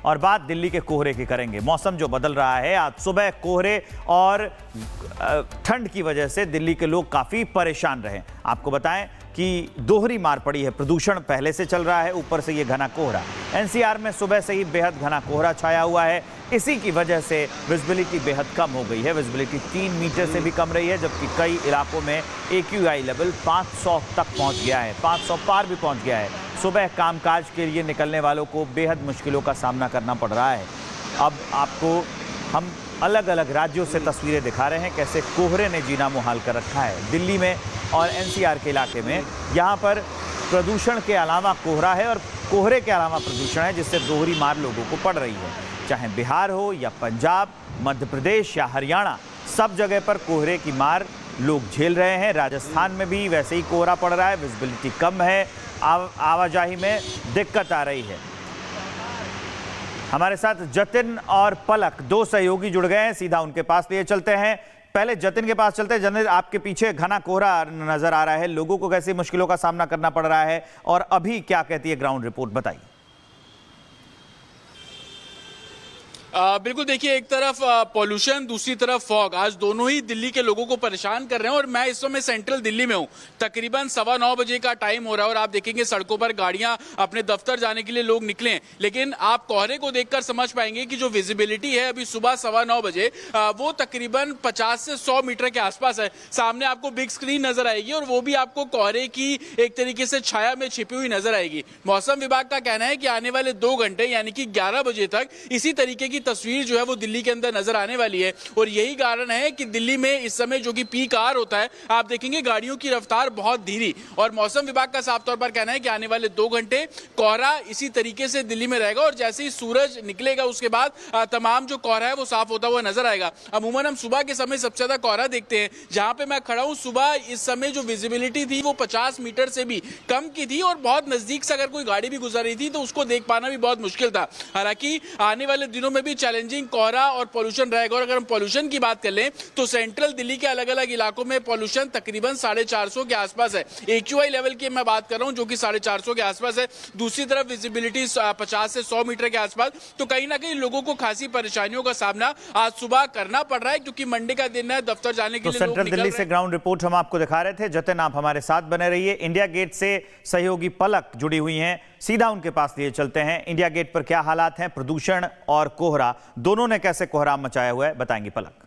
और बात दिल्ली के कोहरे की करेंगे। मौसम जो बदल रहा है, आज सुबह कोहरे और ठंड की वजह से दिल्ली के लोग काफ़ी परेशान रहे। आपको बताएं कि दोहरी मार पड़ी है, प्रदूषण पहले से चल रहा है, ऊपर से ये घना कोहरा। एनसीआर में सुबह से ही बेहद घना कोहरा छाया हुआ है। इसी की वजह से विजिबिलिटी बेहद कम हो गई है। विजिबिलिटी 3 मीटर से भी कम रही है, जबकि कई इलाकों में AQI लेवल 500 तक पहुंच गया है, 500 पार भी पहुंच गया है। सुबह कामकाज के लिए निकलने वालों को बेहद मुश्किलों का सामना करना पड़ रहा है। अब आपको हम अलग अलग राज्यों से तस्वीरें दिखा रहे हैं, कैसे कोहरे ने जीना मुहाल कर रखा है। दिल्ली में और NCR के इलाके में यहाँ पर प्रदूषण के अलावा कोहरा है और कोहरे के अलावा प्रदूषण है, जिससे दोहरी मार लोगों को पड़ रही है। चाहे बिहार हो या पंजाब, मध्य प्रदेश या हरियाणा, सब जगह पर कोहरे की मार लोग झेल रहे हैं। राजस्थान में भी वैसे ही कोहरा पड़ रहा है, विजिबिलिटी कम है, आवाजाही में दिक्कत आ रही है। हमारे साथ जतिन और पलक, 2 सहयोगी जुड़ गए हैं, सीधा उनके पास लिए चलते हैं। पहले जतिन के पास चलते हैं। जतिन, आपके पीछे घना कोहरा नजर आ रहा है, लोगों को कैसी मुश्किलों का सामना करना पड़ रहा है और अभी क्या कहती है ग्राउंड रिपोर्ट, बताइए। बिल्कुल, देखिए, एक तरफ पॉल्यूशन, दूसरी तरफ फॉग, आज दोनों ही दिल्ली के लोगों को परेशान कर रहे हैं। और मैं इस समय सेंट्रल दिल्ली में हूं, तकरीबन 9:15 बजे का टाइम हो रहा है और आप देखेंगे सड़कों पर गाड़ियां अपने दफ्तर जाने के लिए लोग निकले हैं। लेकिन आप कोहरे को देखकर समझ पाएंगे कि जो विजिबिलिटी है अभी सुबह 9:15 बजे वो तकरीबन 50 से 100 मीटर के आसपास है। सामने आपको बिग स्क्रीन नजर आएगी और वो भी आपको कोहरे की एक तरीके से छाया में छिपी हुई नजर आएगी। मौसम विभाग का कहना है कि आने वाले 2 घंटे यानी कि 11 बजे तक इसी तरीके की तस्वीर जो है वो दिल्ली के अंदर नजर आने वाली है। और यही कारण है कि दिल्ली में इस समय जो कि पीक आवर होता है, आप देखेंगे गाड़ियों की रफ्तार बहुत धीमी। और मौसम विभाग का साफ तौर पर कहना है कि आने वाले 2 घंटे कोहरा इसी तरीके से दिल्ली में रहेगा और जैसे ही सूरज निकलेगा उसके बाद तमाम जो कोहरा है वो साफ होता हुआ नजर आएगा। अमूमन हम सुबह के समय सबसे ज्यादा कोहरा देखते हैं। जहां पे मैं खड़ा हूं, सुबह इस समय जो विजिबिलिटी थी वो 50 मीटर से भी कम की थी और बहुत नजदीक से अगर कोई गाड़ी भी गुजर रही थी तो उसको देख पाना भी बहुत मुश्किल था। हालांकि आने वाले दिनों में भी चैलेंजिंग कोहरा और पॉल्यूशन रहेगा। और अगर हम पॉल्यूशन की बात कर लें तो सेंट्रल दिल्ली के अलग अलग इलाकों में पॉल्यूशन तकरीबन 450 के आसपास है। AQI लेवल की मैं बात कर रहा हूं जो कि 450 के आसपास है। दूसरी तरफ विजिबिलिटी 50 से 100 मीटर के आसपास। तो कहीं ना कहीं लोगों को खासी परेशानियों का सामना आज सुबह करना पड़ रहा है, क्योंकि मंडे का दिन है, दफ्तर जाने के लिए लोग सेंट्रल दिल्ली से ग्राउंड रिपोर्ट हम आपको दिखा रहे थे। जतिन, आप हमारे साथ बने रहिए। इंडिया गेट से सहयोगी पलक जुड़ी हुई हैं, सीधा उनके पास लिए चलते हैं। इंडिया गेट पर क्या हालात हैं? प्रदूषण और कोहरा दोनों ने कैसे कोहराम मचाया हुआ है, बताएंगे पलक।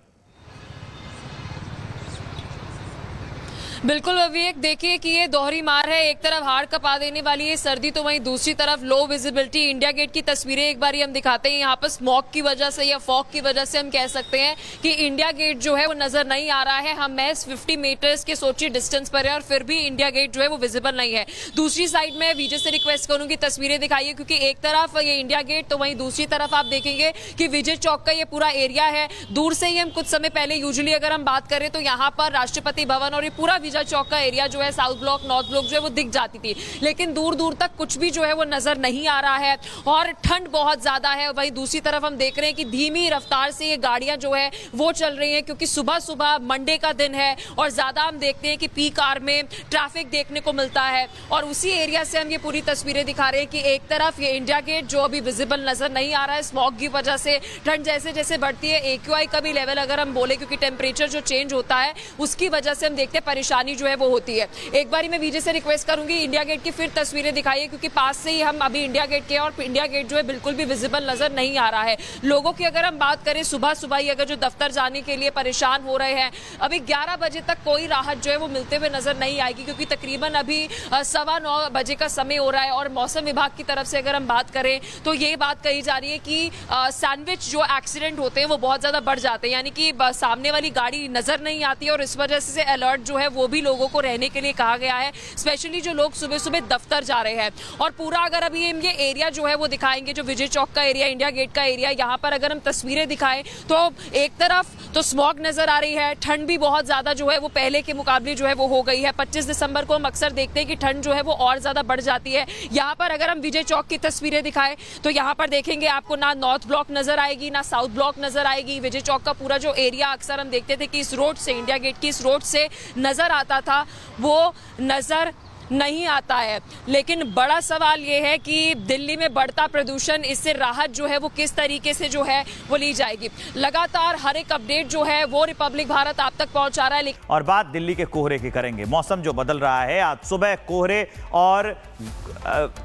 बिल्कुल विवेक, देखिए कि ये दोहरी मार है। एक तरफ हाड़ कपा देने वाली है सर्दी, तो वहीं दूसरी तरफ लो विजिबिलिटी। इंडिया गेट की तस्वीरें एक बार हम दिखाते हैं। यहाँ पर स्मॉग की वजह से या फॉग की वजह से हम कह सकते हैं कि इंडिया गेट जो है वो नजर नहीं आ रहा है। हम महज 50 मीटर्स के सोचिए डिस्टेंस पर है और फिर भी इंडिया गेट जो है वो विजिबल नहीं है। दूसरी साइड में विजय से रिक्वेस्ट करूंगी तस्वीरें दिखाइए, क्योंकि एक तरफ ये इंडिया गेट तो वहीं दूसरी तरफ आप देखेंगे कि विजय चौक का ये पूरा एरिया है। दूर से ही हम कुछ समय पहले यूजुअली अगर हम बात करें तो यहाँ पर राष्ट्रपति भवन और ये पूरा चौक का एरिया जो है, साउथ ब्लॉक, नॉर्थ ब्लॉक जो है वो दिख जाती थी। लेकिन दूर दूर तक कुछ भी जो है वो नजर नहीं आ रहा है और ठंड बहुत ज्यादा है। वहीं दूसरी तरफ हम देख रहे हैं कि धीमी रफ्तार से ये गाड़ियां जो है वो चल रही हैं, क्योंकि सुबह सुबह मंडे का दिन है और ज्यादा हम देखते हैं कि पीक आवर में ट्रैफिक देखने को मिलता है। और उसी एरिया से हम ये पूरी तस्वीरें दिखा रहे हैं कि एक तरफ ये इंडिया गेट जो अभी विजिबल नजर नहीं आ रहा है, स्मॉग की वजह से ठंड जैसे जैसे बढ़ती है, AQI का भी लेवल अगर हम बोले, क्योंकि टेम्परेचर जो चेंज होता है उसकी वजह से हम देखते हैं परेशानी जो है वो होती है। एक बार मैं विजय से रिक्वेस्ट करूंगी इंडिया गेट की फिर तस्वीरें दिखाइए, क्योंकि पास से ही हम अभी इंडिया गेट के और इंडिया गेट जो है बिल्कुल भी विजिबल नजर नहीं आ रहा है। लोगों की अगर हम बात करें सुबह सुबह ही अगर जो दफ्तर जाने के लिए परेशान हो रहे हैं, अभी 11 बजे तक कोई राहत जो है वो मिलते हुए नजर नहीं आएगी, क्योंकि तकरीबन अभी 9:15 बजे का समय हो रहा है। और मौसम विभाग की तरफ से अगर हम बात करें तो ये बात कही जा रही है कि सैंडविच जो एक्सीडेंट होते हैं वो बहुत ज्यादा बढ़ जाते हैं, यानी कि सामने वाली गाड़ी नजर नहीं आती है और इस वजह से अलर्ट जो है वो भी लोगों को रहने के लिए कहा गया है, स्पेशली जो लोग सुबह सुबह दफ्तर जा रहे हैं। और पूरा अगर अभी ये एरिया जो है वो दिखाएंगे, जो विजय चौक का एरिया, इंडिया गेट का एरिया, यहाँ पर अगर हम तस्वीरें दिखाएं तो एक तरफ तो स्मॉग नजर आ रही है, ठंड भी बहुत ज्यादा जो है वो पहले के मुकाबले जो है वो हो गई है। 25 दिसंबर को हम अक्सर देखते हैं कि ठंड जो है वो और ज्यादा बढ़ जाती है। यहाँ पर अगर हम विजय चौक की तस्वीरें दिखाएं तो यहाँ पर देखेंगे आपको ना नॉर्थ ब्लॉक नजर आएगी ना साउथ ब्लॉक नजर आएगी। विजय चौक का पूरा जो एरिया अक्सर हम देखते थे कि इस रोड से, इंडिया गेट की इस रोड से नजर आता था, वो नजर नहीं आता है। लेकिन बड़ा सवाल ये है कि दिल्ली में बढ़ता प्रदूषण, इससे राहत जो है वो किस तरीके से जो है वो ली जाएगी। लगातार हर एक अपडेट जो है वो रिपब्लिक भारत आप तक पहुंचा रहा है। और बात दिल्ली के कोहरे की करेंगे। मौसम जो बदल रहा है, आज सुबह कोहरे और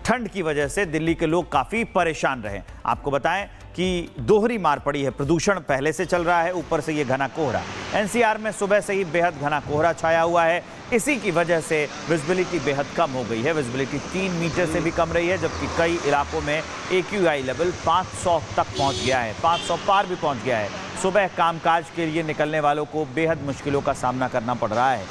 ठंड की वजह से दिल्ली के लोग काफी परेशान रहे। आपको बताएं कि दोहरी मार पड़ी है, प्रदूषण पहले से चल रहा है, ऊपर से ये घना कोहरा। एनसीआर में सुबह से ही बेहद घना कोहरा छाया हुआ है। इसी की वजह से विजिबिलिटी बेहद कम हो गई है। विजिबिलिटी 3 मीटर से भी कम रही है, जबकि कई इलाकों में AQI लेवल 500 तक पहुंच गया है, 500 पार भी पहुंच गया है। सुबह कामकाज के लिए निकलने वालों को बेहद मुश्किलों का सामना करना पड़ रहा है।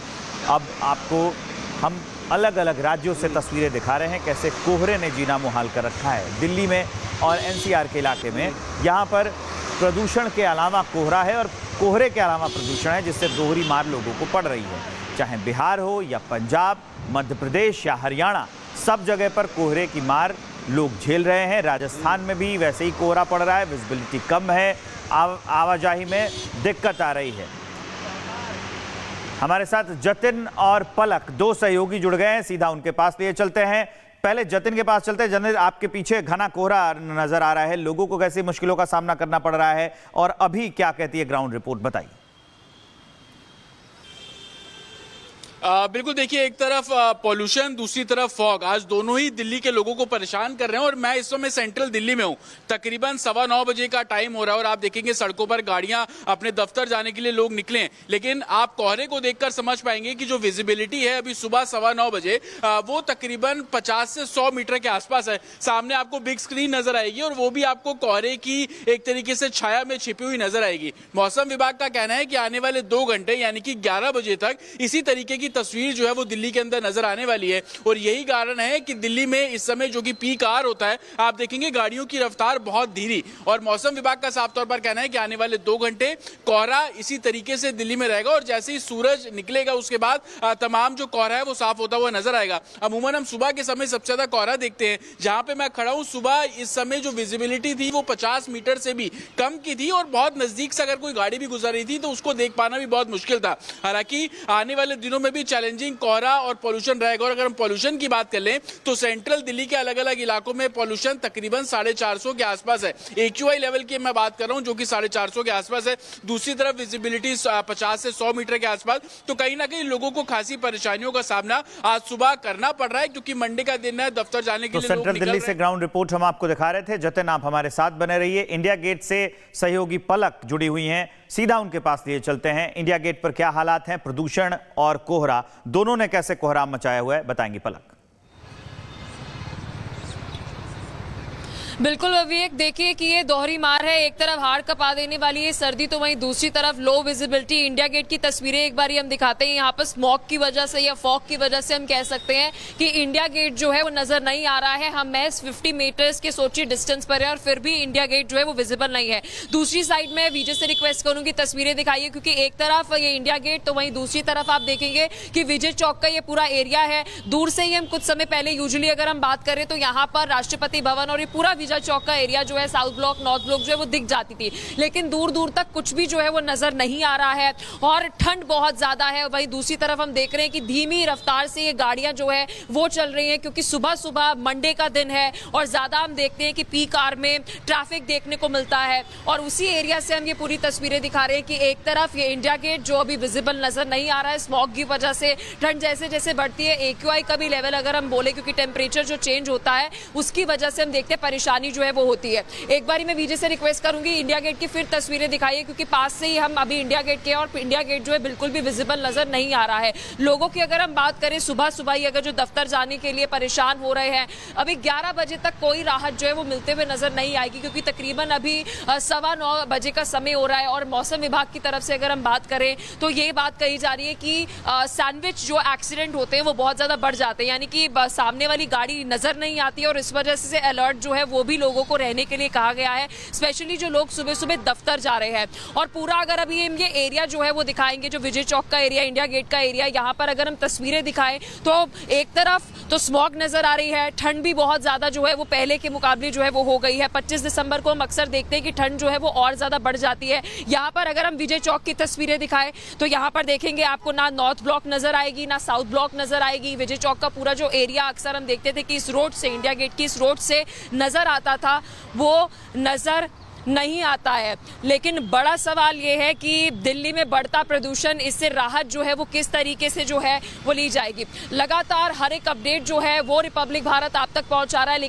अब आपको हम अलग अलग राज्यों से तस्वीरें दिखा रहे हैं, कैसे कोहरे ने जीना मुहाल कर रखा है। दिल्ली में और NCR के इलाके में यहाँ पर प्रदूषण के अलावा कोहरा है और कोहरे के अलावा प्रदूषण है, जिससे दोहरी मार लोगों को पड़ रही है। चाहे बिहार हो या पंजाब, मध्य प्रदेश या हरियाणा, सब जगह पर कोहरे की मार लोग झेल रहे हैं। राजस्थान में भी वैसे ही कोहरा पड़ रहा है, विजिबिलिटी कम है, आवाजाही में दिक्कत आ रही है। हमारे साथ जतिन और पलक, दो सहयोगी जुड़ गए हैं, सीधा उनके पास लिए चलते हैं। पहले जतिन के पास चलते हैं। जतिन, आपके पीछे घना कोहरा नजर आ रहा है, लोगों को कैसी मुश्किलों का सामना करना पड़ रहा है और अभी क्या कहती है ग्राउंड रिपोर्ट, बताइए। बिल्कुल, देखिए, एक तरफ पॉल्यूशन, दूसरी तरफ फॉग, आज दोनों ही दिल्ली के लोगों को परेशान कर रहे हैं। और मैं इस समय सेंट्रल दिल्ली में हूं, तकरीबन 9:15 बजे का टाइम हो रहा है और आप देखेंगे सड़कों पर गाड़ियां अपने दफ्तर जाने के लिए लोग निकले हैं। लेकिन आप कोहरे को देखकर समझ पाएंगे कि जो विजिबिलिटी है अभी सुबह 9:15 बजे वो तकरीबन 50 से 100 मीटर के आसपास है। सामने आपको बिग स्क्रीन नजर आएगी और वो भी आपको कोहरे की एक तरीके से छाया में छिपी हुई नजर आएगी। मौसम विभाग का कहना है कि आने वाले 2 घंटे यानी कि 11 बजे तक इसी तरीके की तस्वीर जो है वो दिल्ली के अंदर नजर आने वाली है। और यही कारण है कि दिल्ली में इस समय जो कि पीक आवर होता है, आप देखेंगे गाड़ियों की रफ्तार बहुत धीमी। और मौसम विभाग का साफ तौर पर कहना है कि आने वाले 2 घंटे कोहरा इसी तरीके से दिल्ली में रहेगा और जैसे ही सूरज निकलेगा उसके बाद तमाम जो कोहरा है वो साफ होता हुआ नजर आएगा। अमूमन हम सुबह के समय सबसे ज्यादा कोहरा देखते हैं। जहां पे मैं खड़ा हूं, सुबह इस समय जो विजिबिलिटी थी वो 50 मीटर से भी कम की थी और बहुत नजदीक से अगर कोई गाड़ी भी गुजर रही थी तो उसको देख पाना भी बहुत मुश्किल था। हालांकि आने वाले दिनों में भी चैलेंजिंग कोहरा और पॉल्यूशन रहेगा। और अगर हम पॉल्यूशन की बात कर लें तो सेंट्रल दिल्ली के अलग अलग इलाकों में पॉल्यूशन तकरीबन 450 के आसपास है। AQI लेवल की मैं बात कर रहा हूं जो कि 450 के आसपास है। दूसरी तरफ विजिबिलिटी 50 से 100 मीटर के आसपास। तो कहीं ना कहीं लोगों को खासी परेशानियों का सामना आज सुबह करना पड़ रहा है, क्योंकि मंडे का दिन है, दफ्तर जाने के लिए लोग सेंट्रल दिल्ली से ग्राउंड रिपोर्ट हम आपको दिखा रहे थे। जतिन, आप हमारे साथ बने रहिए। इंडिया गेट से सहयोगी पलक जुड़ी हुई हैं, सीधा उनके पास लिए चलते हैं। इंडिया गेट पर क्या हालात हैं? प्रदूषण और कोहरा दोनों ने कैसे कोहराम मचाया हुआ है, बताएंगी पलक। बिल्कुल विवेक, देखिए कि ये दोहरी मार है। एक तरफ हाड़ कपा देने वाली है सर्दी, तो वहीं दूसरी तरफ लो विजिबिलिटी। इंडिया गेट की तस्वीरें एक बार हम दिखाते हैं। यहाँ पर स्मॉग की वजह से या फॉग की वजह से हम कह सकते हैं कि इंडिया गेट जो है वो नजर नहीं आ रहा है। हम महज 50 मीटर्स के सोचिए डिस्टेंस पर है और फिर भी इंडिया गेट जो है वो विजिबल नहीं है। दूसरी साइड में विजय से रिक्वेस्ट करूंगी तस्वीरें दिखाइए, क्योंकि एक तरफ ये इंडिया गेट तो वहीं दूसरी तरफ आप देखेंगे कि विजय चौक का ये पूरा एरिया है। दूर से ही हम कुछ समय पहले यूजुअली अगर हम बात करें तो यहाँ पर राष्ट्रपति भवन और ये पूरा विजय चौक का एरिया जो है, साउथ ब्लॉक, नॉर्थ ब्लॉक जो है वो दिख जाती थी। लेकिन दूर दूर तक कुछ भी जो है वो नजर नहीं आ रहा है और ठंड बहुत ज्यादा है। वहीं दूसरी तरफ हम देख रहे हैं कि धीमी रफ्तार से ये गाड़ियां जो है वो चल रही हैं, क्योंकि सुबह सुबह मंडे का दिन है और ज्यादा हम देखते हैं कि पीक आवर में ट्रैफिक देखने को मिलता है। और उसी एरिया से हम ये पूरी तस्वीरें दिखा रहे हैं कि एक तरफ ये इंडिया गेट जो अभी विजिबल नजर नहीं आ रहा है स्मॉग की वजह से। ठंड जैसे जैसे बढ़ती है, AQI का भी लेवल अगर हम बोले, क्योंकि टेम्परेचर जो चेंज होता है उसकी वजह से हम देखते हैं परेशानी जो है वो होती है। एक बार मैं विजय से रिक्वेस्ट करूंगी इंडिया गेट की फिर तस्वीरें दिखाइए, क्योंकि पास से ही हम अभी इंडिया गेट के और इंडिया गेट जो है बिल्कुल भी विजिबल नजर नहीं आ रहा है। लोगों की अगर हम बात करें सुबह सुबह ही अगर जो दफ्तर जाने के लिए परेशान हो रहे हैं, अभी 11 बजे तक कोई राहत जो है वो मिलते हुए नजर नहीं आएगी, क्योंकि तकरीबन अभी 9:15 बजे का समय हो रहा है। और मौसम विभाग की तरफ से अगर हम बात करें तो ये बात कही जा रही है कि सैंडविच जो एक्सीडेंट होते हैं वो बहुत ज्यादा बढ़ जाते हैं, यानी कि सामने वाली गाड़ी नजर नहीं आती है और इस वजह से अलर्ट जो है वो भी लोगों को रहने के लिए कहा गया है, स्पेशली जो लोग सुबह सुबह दफ्तर जा रहे हैं। और पूरा अगर अभी हम ये एरिया जो है वो दिखाएंगे, जो विजय चौक का एरिया, इंडिया गेट का एरिया, यहाँ पर अगर हम तस्वीरें दिखाएं तो एक तरफ तो स्मॉग नजर आ रही है, ठंड भी बहुत ज्यादा जो है वो पहले के मुकाबले जो है वो हो गई है। 25 दिसंबर को हम अक्सर देखते हैं कि ठंड जो है वो और ज्यादा बढ़ जाती है। यहाँ पर अगर हम विजय चौक की तस्वीरें दिखाएं तो यहाँ पर देखेंगे आपको ना नॉर्थ ब्लॉक नजर आएगी ना साउथ ब्लॉक नजर आएगी। विजय चौक का पूरा जो एरिया अक्सर हम देखते थे कि इस रोड से, इंडिया गेट की इस रोड से नजर आता था, वो नजर नहीं आता है। लेकिन बड़ा सवाल ये है कि दिल्ली में बढ़ता प्रदूषण, इससे राहत जो है वो किस तरीके से जो है वो ली जाएगी। लगातार हर एक अपडेट जो है वो रिपब्लिक भारत आप तक पहुंचा रहा है।